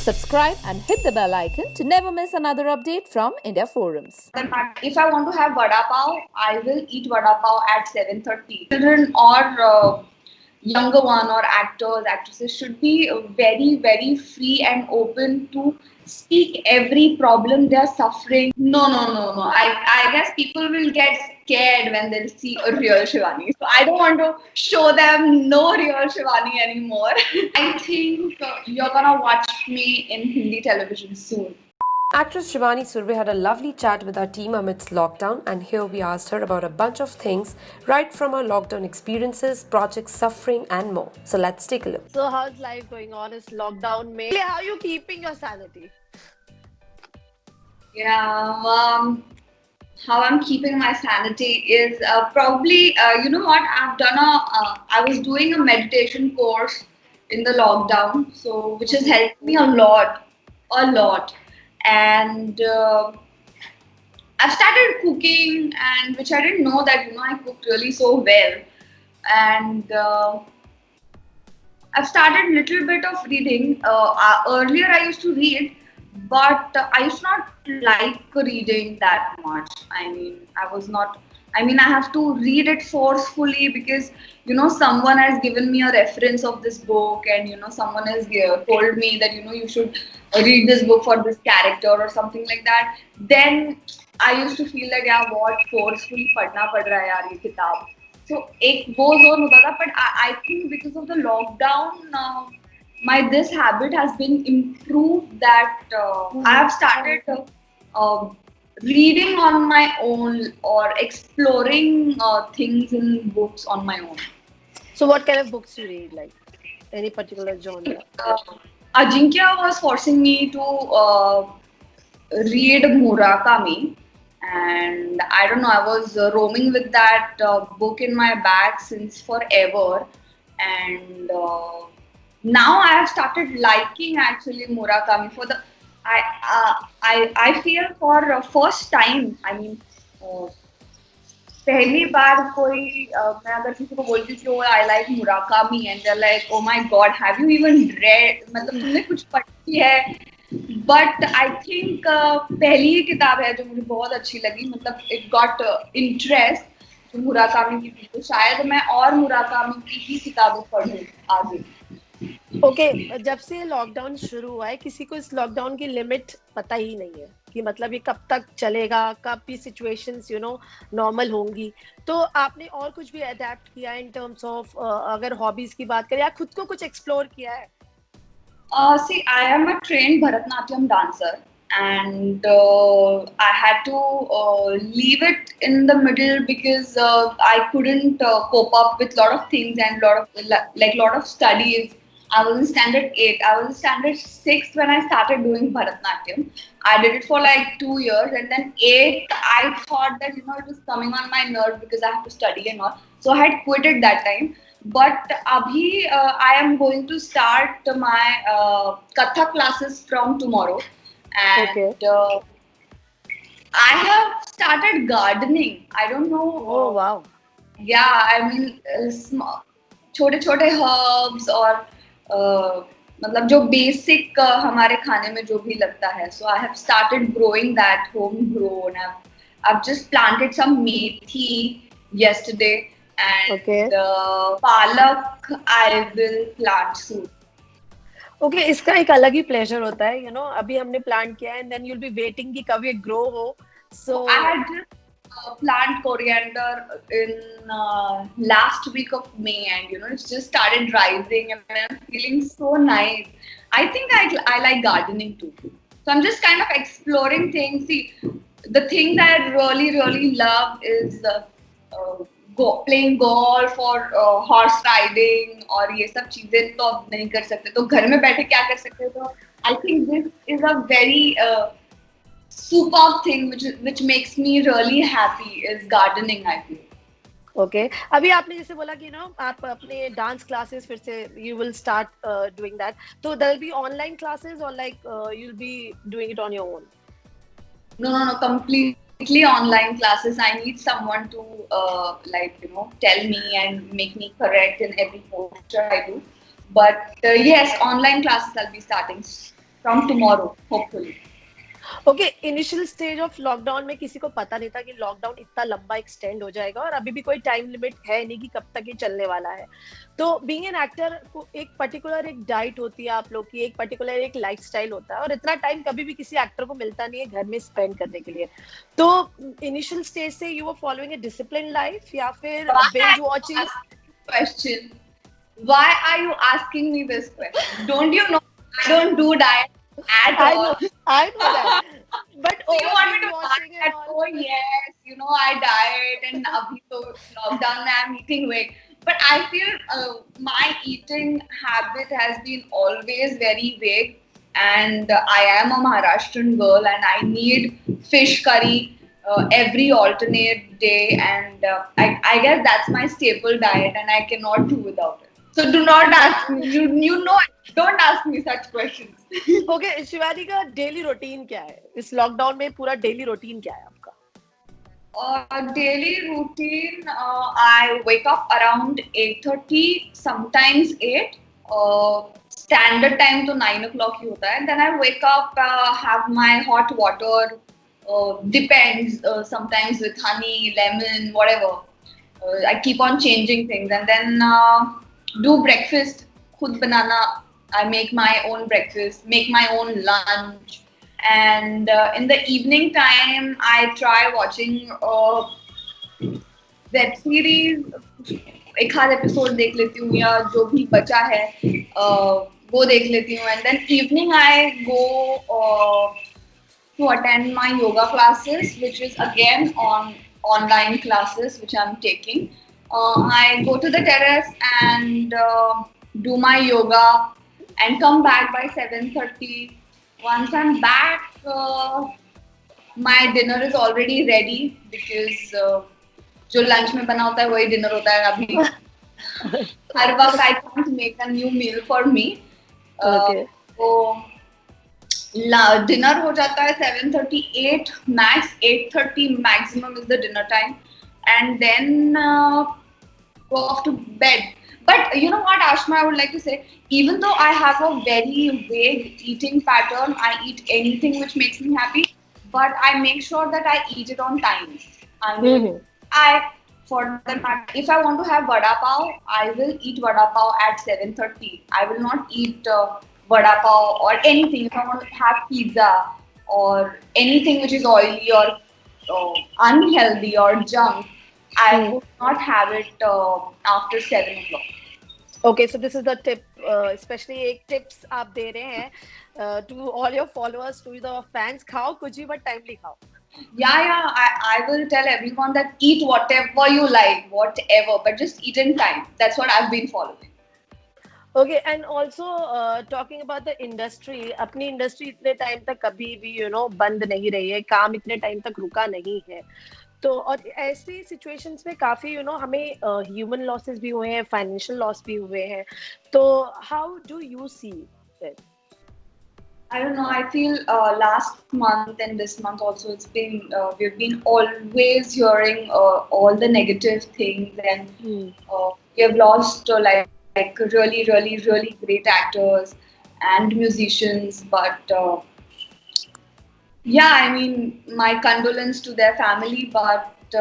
Subscribe and hit the bell icon to never miss another update from India Forums. If I want to have vada pav, I will eat vada pav at 7:30. Children or younger one or actors, actresses should be very, very free and open to speak every problem they are suffering. No. I guess people will get scared when they'll see a real Shivani. So I don't want to show them no real Shivani anymore. I think you're gonna watch me in Hindi television soon. Actress Shivani Surve had a lovely chat with our team amidst lockdown, and here we asked her about a bunch of things, right from her lockdown experiences, projects, suffering, and more. So let's take a look. So how's life going on? Is lockdown made? How are you keeping your sanity? Yeah, how I'm keeping my sanity is probably, you know what, I was doing a meditation course in the lockdown, so which has helped me a lot. And I've started cooking, and which I didn't know that, I cooked really so well. And I've started little bit of reading. Earlier I used to read, but I used not like reading that much. I have to read it forcefully because someone has given me a reference of this book, and someone has told me that you should read this book for this character or something like that. Then I used to feel like yeah, what forcefully पढ़ना पड़ रहा है यार ये किताब. So एक वो zone होता था, but I think because of the lockdown, my this habit has been improved, that I have started reading on my own or exploring things in books on my own. So what kind of books you read? Like any particular genre? Ajinkya was forcing me to read Murakami, and I don't know, I was roaming with that book in my bag since forever, and now I have started liking actually Murakami for the I feel for first time. पहली बार कोई मैं अगर किसी को बोलती हूँ कि I like Murakami and they are like oh my God have you even read, मतलब तुमने कुछ पढ़ी है. बट आई थिंक पहली ही किताब है जो मुझे बहुत अच्छी लगी, मतलब इट गॉट इंटरेस्ट मुराकामी की थी, तो शायद मैं और मुराकामी की ही किताबें पढ़ूं आगे. ओके, जब से लॉकडाउन शुरू हुआ है किसी को इस लॉकडाउन की लिमिट पता ही नहीं है कि मतलब ये कब तक चलेगा, कब भी सिचुएशंस नॉर्मल होंगी. तो आपने और कुछ भी अडेप्ट किया इन टर्म्स ऑफ अगर हॉबीज की बात करें या खुद को कुछ एक्सप्लोर किया है? See, I am a trained Bharatanatyam dancer, and I had to leave it in the middle because I couldn't cope up with lot of things and lot of studies. I was in standard 8. I was in standard 6 when I started doing Bharatanatyam. I did it for like 2 years, and then 8 I thought that it was coming on my nerves because I have to study and all. So I had quit it that time. But abhi I am going to start my Kathak classes from tomorrow, and Okay. I have started gardening. I don't know. Oh wow. Yeah, छोटे छोटे herbs और मतलब जो basic हमारे खाने में जो भी लगता है. So I have started growing that homegrown. I've just planted some methi yesterday. And palak I will plant soon. Okay, इसका एक अलग ही प्लेजर होता है, अभी हमने प्लांट किया है and then you'll be waiting कि कब ये ग्रो हो. So I had just plant coriander in last week of May, and it's just started rising and I'm feeling so nice. I think I like gardening too. So I'm just kind of exploring things. See, the things I really love is playing golf or horse riding, और ये सब चीजें तो अब नहीं कर सकते, तो घर में बैठे क्या कर सकते. तो I think this is a very superb thing which makes me really happy is gardening, I feel. Okay. अभी आपने जैसे बोला कि आप अपने डांस क्लासेस फिर से you will start doing that. So there will be online classes or like you'll be doing it on your own? No, completely online classes. I need someone to tell me and make me correct in every posture I do. But yes, online classes I'll be starting from tomorrow, hopefully. Okay, initial stage of lockdown में किसी को पता नहीं था कि lockdown इतना लंबा extend हो जाएगा, और अभी भी कोई टाइम लिमिट है नहीं कि कब तक ये चलने वाला है। तो बीइंग एन एक्टर को एक पर्टिकुलर एक डाइट होती है आप लोग की, एक पर्टिकुलर एक लाइफस्टाइल होता है, और इतना टाइम कभी भी किसी एक्टर को मिलता नहीं है घर में स्पेंड करने के लिए। तो इनिशियल स्टेज से you were following A discipline life या फिर binge watching? Question. Why are you asking me this question? Don't you know I don't do diet at I all? know, I know that. But So you want me binge to watching diet? and all. Oh yes, you know I diet and abhi to lockdown mein I'm eating weight. But I feel my eating habit has been always very vague, and I am a Maharashtrian girl and I need fish curry every alternate day, and I guess that's my staple diet and I cannot do without it. So do not ask me. You know, don't ask me such questions. Okay, Shivani का daily routine क्या है इस lockdown में? पूरा daily routine क्या है आपका? Daily routine. I wake up around 8:30, sometimes 8. Standard time to 9 o'clock ही होता है. Then I wake up, have my hot water. Depends. Sometimes with honey, lemon, whatever. I keep on changing things, and then do breakfast. Khud banana. I make my own breakfast. Make my own lunch. And in the evening time I try watching web series. एक आध episode देख लेती हूँ या जो भी बचा है वो देख लेती हूँ, and then evening I go to attend my yoga classes, which is again on online classes which I'm taking. I go to the terrace and do my yoga and come back by 7:30. Once I'm back, my dinner is already ready because जो lunch में बना होता है वही dinner होता है अभी. हर वक्त I can't make a new meal for me. Okay. तो dinner हो जाता है 7:38 max, 8:30 maximum is the dinner time, and then go off to bed. But you know what, Ashma, I would like to say, even though I have a very vague eating pattern, I eat anything which makes me happy, but I make sure that I eat it on time. I mean, for the matter, if I want to have vada pav, I will eat vada pav at 7:30. I will not eat vada pav or anything. If I want to have pizza or anything which is oily or unhealthy or junk, I would not have it after 7 o'clock. Okay, so this is the tip, especially एक tips आप दे रहे हैं to all your followers, to the fans. खाओ कुछ भी but timely खाओ. Yeah, I will tell everyone that eat whatever you like, whatever, but just eat in time. That's what I've been following. Okay, and also talking about the industry, अपनी industry इतने time तक कभी भी बंद नहीं रही है, काम इतने time तक रुका नहीं है. तो और ऐसी सिचुएशंस में काफी हमें ह्यूमन लॉसेस भी हुए हैं, फाइनेंशियल लॉस भी हुए हैं. तो how do you see it? I don't know. I feel last month and this month also, it's been we've been always hearing all the negative things, and we have lost like really, really, really great actors and musicians. But yeah, I mean, my condolence to their family, but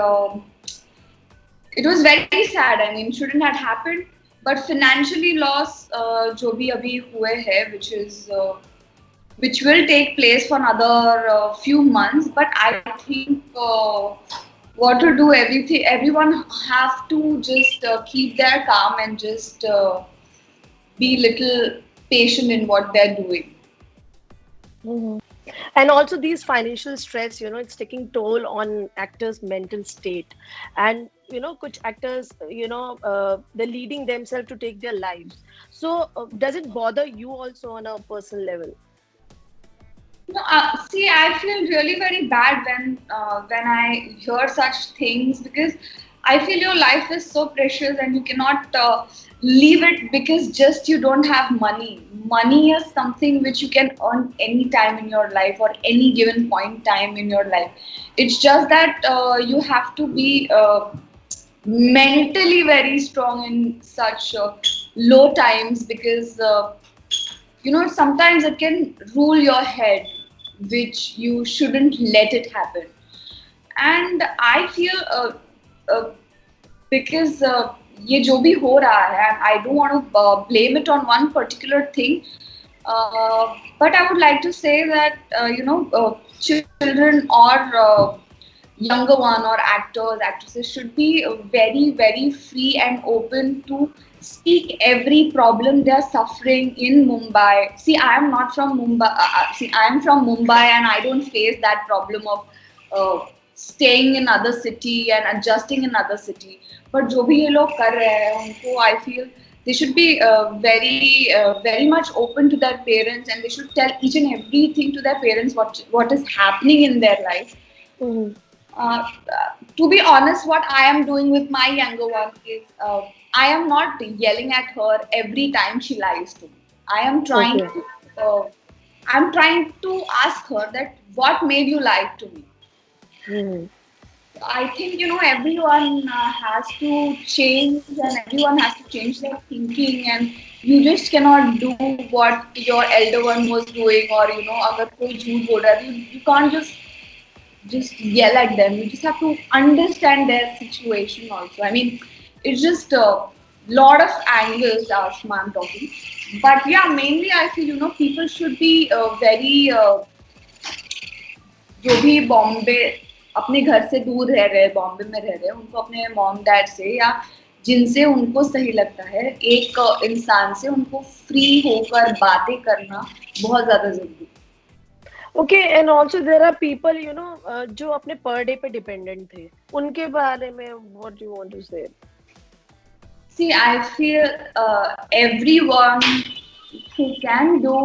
it was very sad. I mean, shouldn't have happened. But financially loss, जो भी अभी हुए हैं, which will take place for another few months. But I think what to do, everyone have to just keep their calm and just be little patient in what they're doing. Mm-hmm. And also these financial stress, it's taking toll on actors' mental state. And kuch actors, they're leading themselves to take their lives. So does it bother you also on a personal level? No, see, I feel really very bad when I hear such things, because I feel your life is so precious and you cannot leave it because just you don't have money. Money is something which you can earn any time in your life or any given point time in your life. It's just that you have to be mentally very strong in such low times, because sometimes it can rule your head, which you shouldn't let it happen. And I feel uh, because ये जो भी हो रहा है, and I don't want to blame it on one particular thing, but I would like to say that children or younger one or actors, actresses should be very, very free and open to speak every problem they are suffering in Mumbai. See, I am not from Mumbai. I am from Mumbai, and I don't face that problem of staying in other city and adjusting in other city. But जो भी ये लोग कर रहे हैं, उनको I feel they should be very much open to their parents, and they should tell each and everything to their parents what is happening in their life. Mhm. To be honest, what I am doing with my younger one is I am not yelling at her every time she lies to me. I am trying Okay. I'm trying to ask her that what made you lie to me. Mhm. I think everyone has to change, and everyone has to change their thinking, and you just cannot do what your elder one was doing, or अगर कोई झूठ बोल रहा है, you can't just yell at them. You just have to understand their situation also. I mean, it's just a lot of angles, Ashma, I'm talking. But yeah, mainly I feel people should be very जो भी बॉम्बे अपने घर से दूर रह रहे हैं, बॉम्बे में रह रहे हैं, उनको अपने मॉम डैड से या जिनसे उनको सही लगता है, एक इंसान से उनको फ्री होकर बातें करना बहुत ज्यादा जरूरी है. Okay and also there are people जो अपने पर डे पे डिपेंडेंट थे, उनके बारे में व्हाट यू वांट टू से? See, I feel everyone who can do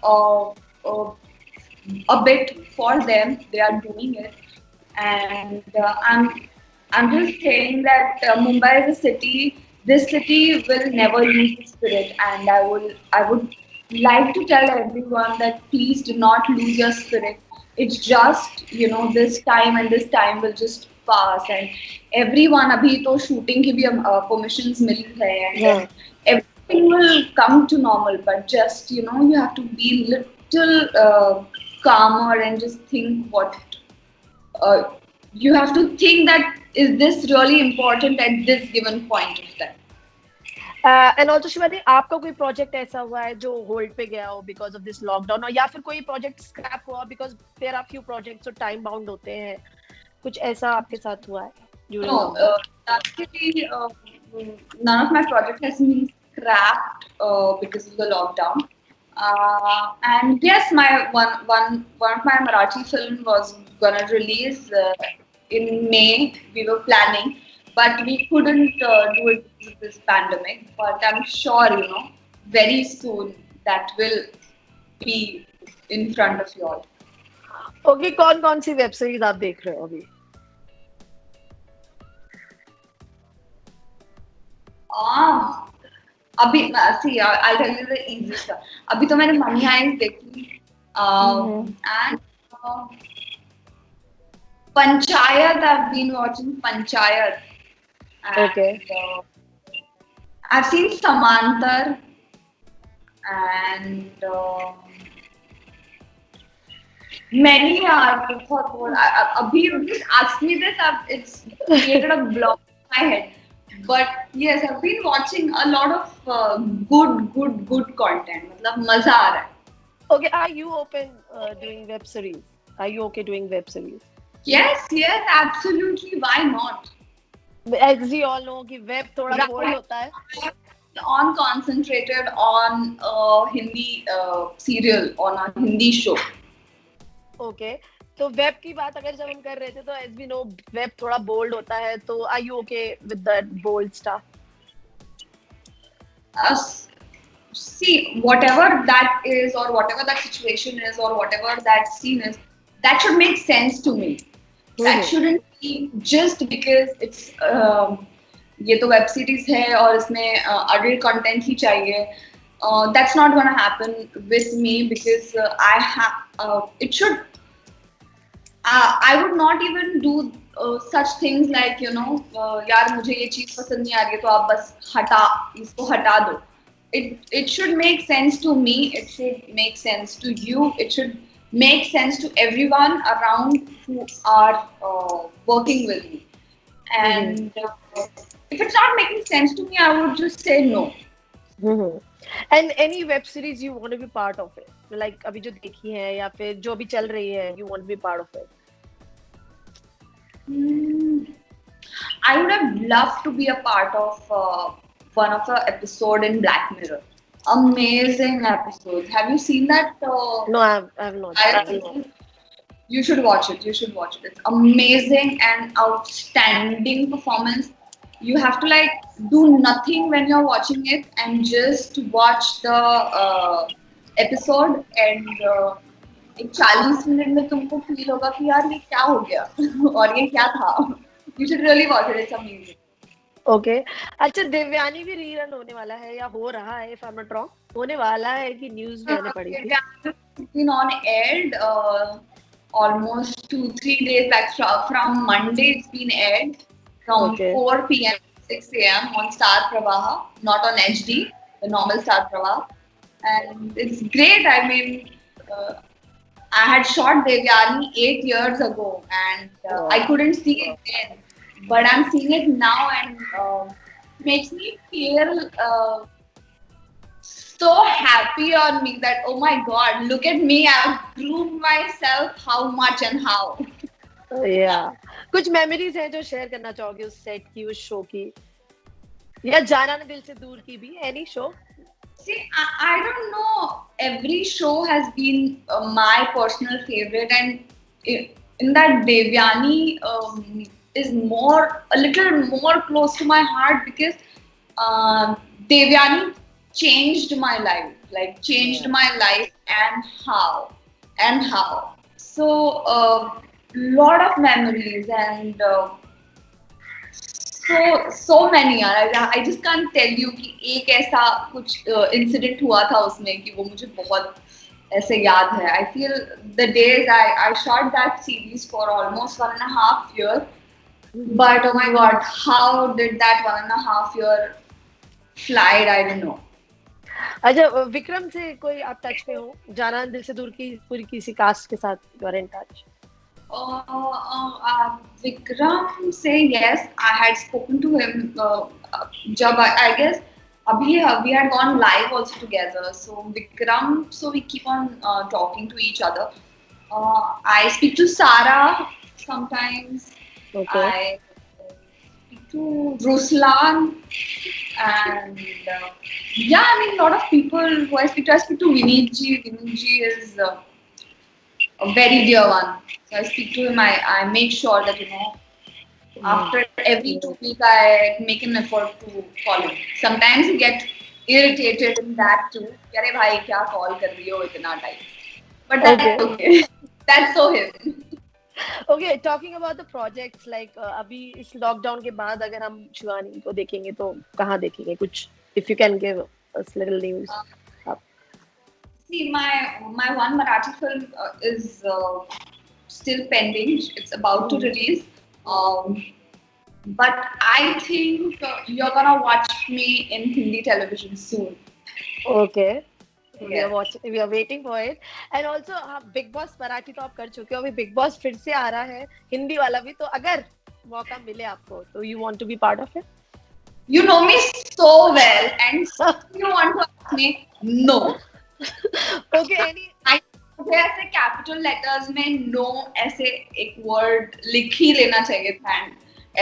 uh, uh, a bit for them, they are doing it. And I'm just saying that Mumbai is a city. This city will never lose its spirit, and I would like to tell everyone that please do not lose your spirit. It's just this time, and this time will just pass. And everyone, अभी तो shooting की भी permissions मिली है, and Yeah. everything will come to normal. But just you have to be little calmer and just think uh, you have to think that is this really important at this given point of time. And also Shivani, आपका कोई project ऐसा हुआ है जो hold पे गया हो because of this lockdown, और या फिर कोई प्रोजेक्ट स्क्रैप हुआ because there are few projects जो टाइम बाउंड होते हैं, कुछ ऐसा आपके साथ हुआ है during No, lockdown? actually, none of my project has been scrapped because of the lockdown. And yes, my one of my Marathi film was gonna release in May. We were planning, but we couldn't do it because of this pandemic. But I'm sure, very soon that will be in front of you all. Okay, कौन कौन सी web series आप देख रहे हो अभी? अभी see, I'll tell you the easy stuff. अभी तो मैंने Money Heist देखी, and Panchayat. I've been watching Panchayat. And, Okay. I've seen Samantar, and many are बहुत. अभी you just asked me this, it's created a block in my head. But yes, I've been watching a lot of good content. मतलब मजा आ रहा है. Okay, are you open doing web series? Are you okay doing web series? Yes, absolutely. Why not? As we all know कि web थोड़ा Right. bold होता है. On concentrated on a Hindi serial, on a Hindi show. Okay. तो web की बात अगर जब हम कर रहे थे, तो as we know वेब थोड़ा बोल्ड होता है, तो are you okay with that bold stuff? See, whatever that is, or whatever that situation is, or whatever that scene is, that should make sense to me. That shouldn't be just because it's ये तो web series है और इसमें adult content ही चाहिए. That's not gonna happen with me because I have it should. I would not even do such things like यार मुझे ये चीज पसंद नहीं आ रही है तो आप बस इसको हटा दो. it should make sense to me. It should make sense to you. It should make sense to everyone around who are working with me. And if it's not making sense to me, I would just say no. And any web series you want to be part of it, like अभी जो देखी है या फिर जो अभी चल रही है, you want to be part of it? I would have loved to be a part of one of the episode in Black Mirror. Amazing episodes. Have you seen that? No, I have not. You should watch it. You should watch it. It's amazing and outstanding performance. You have to like do nothing when you're watching it and just watch the episode and एक 40 minute में तुमको feel होगा कि यार ये क्या हो गया और ये क्या था. You should really watch it. It's amazing. Okay. अच्छा, देवयानी भी रीरन होने वाला है या हो रहा है, if I'm not wrong, होने वाला है कि न्यूज़ में आने पड़ी थी. It's been on aired almost 2-3 days back. From Monday, it's been aired from 4 p.m. to 6 a.m. on Star Pravaha, not on HD, the normal Star Pravaha, and it's great. I mean, I had shot Devyani 8 years ago, and I couldn't see it then, but I'm seeing it now, and makes me feel so happy on me that oh my god, look at me, I've groomed myself how much and how. Yeah. कुछ memories हैं जो share करना चाहोगे उस set की, उस show की, या जाना न दिल से दूर की भी, any show? See, I don't know. Every show has been my personal favorite, and in that Devyani is a little more close to my heart because Devyani changed my life, my life, and how. So lot of memories and so many यार. I just can't tell you कि एक ऐसा कुछ incident हुआ था उसमें कि वो मुझे बहुत ऐसे याद है. I feel the days I shot that series for almost 1.5 years, but oh my god, how did that 1.5 year fly? I don't know. अच्छा, विक्रम से कोई आप टच में हो? जाना दिल से दूर की पूरी किसी कास्ट के साथ you are in touch? Vikram say yes, I had spoken to him. Jab I guess we had gone live also together. So Vikram, so we keep on talking to each other. I speak to Sarah sometimes. Okay. I speak to Ruslan, and yeah, I mean a lot of people who I speak to. I speak to Viniji. Viniji is a very dear one. So I speak to him. I make sure that after every 2 weeks I make an effort to call him. Sometimes you get irritated in that too. अरे भाई क्या call कर रही हो इतना time? But that's okay. That's so him. Okay, talking about the projects, like अभी इस lockdown के बाद अगर हम शिवानी को देखेंगे तो कहाँ देखेंगे? कुछ if you can give us little news. See, my one Marathi film is still pending. It's about to release. But I think you're gonna watch me in Hindi television soon. Okay. Yeah. We are waiting for it. And also Big Boss Marathi तो आप कर चुके हो, अभी Big Boss फिर से आ रहा है हिंदी वाला भी, तो अगर मौका मिले आपको तो you want to be part of it? You know me so well, and you want to ask me? No. Okay, मुझे ऐसे कैपिटल लेटर्स में नो ऐसे एक वर्ड लिख ही लेना चाहिए था एंड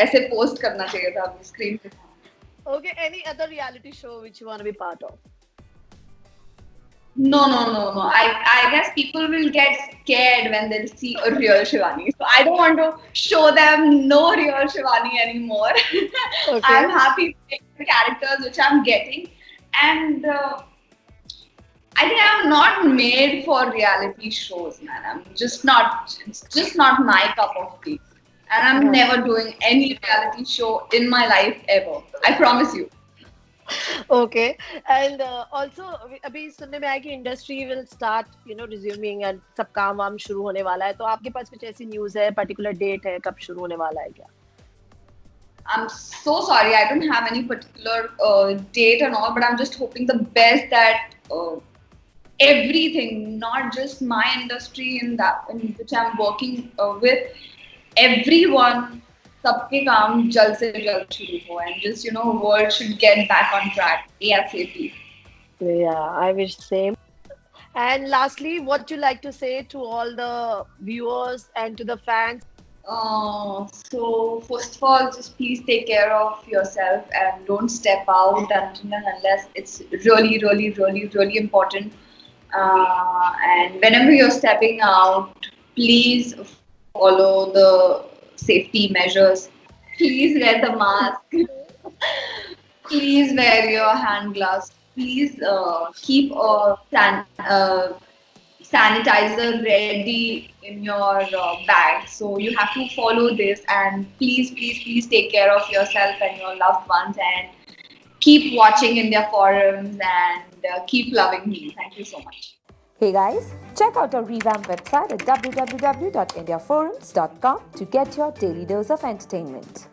ऐसे पोस्ट करना चाहिए था अपनी स्क्रीन पे. Okay, any other reality show which you want to be part of? No. I guess people will get scared when they'll see a real Shivani. So I don't want to show them no real Shivani anymore. Okay. I'm happy with the characters which I'm getting, and I think I'm not made for reality shows, man. It's just not my cup of tea. And I'm never doing any reality show in my life ever. I promise you. Okay. And also अभी सुनने में आया कि industry will start, resuming and सब काम वाम शुरू होने वाला है, तो आपके पास कुछ ऐसी न्यूज़ है, particular date है, कब शुरू होने वाला है क्या? I'm so sorry. I don't have any particular date and all, but I'm just hoping the best that everything, not just my industry in which I'm working with, everyone, सबके काम जल्द से जल्द शुरू हो, and just world should get back on track ASAP. Yeah, I wish same. And lastly, what you like to say to all the viewers and to the fans? So first of all, just please take care of yourself and don't step out until and unless it's really, really, really, really important. And whenever you're stepping out, please follow the safety measures. Please wear the mask. Please wear your hand gloves. Please keep a sanitizer ready in your bag. So you have to follow this, and please, please, please take care of yourself and your loved ones, and keep watching India Forums, and keep loving me. Thank you so much. Hey guys, check out our revamped website at www.indiaforums.com to get your daily dose of entertainment.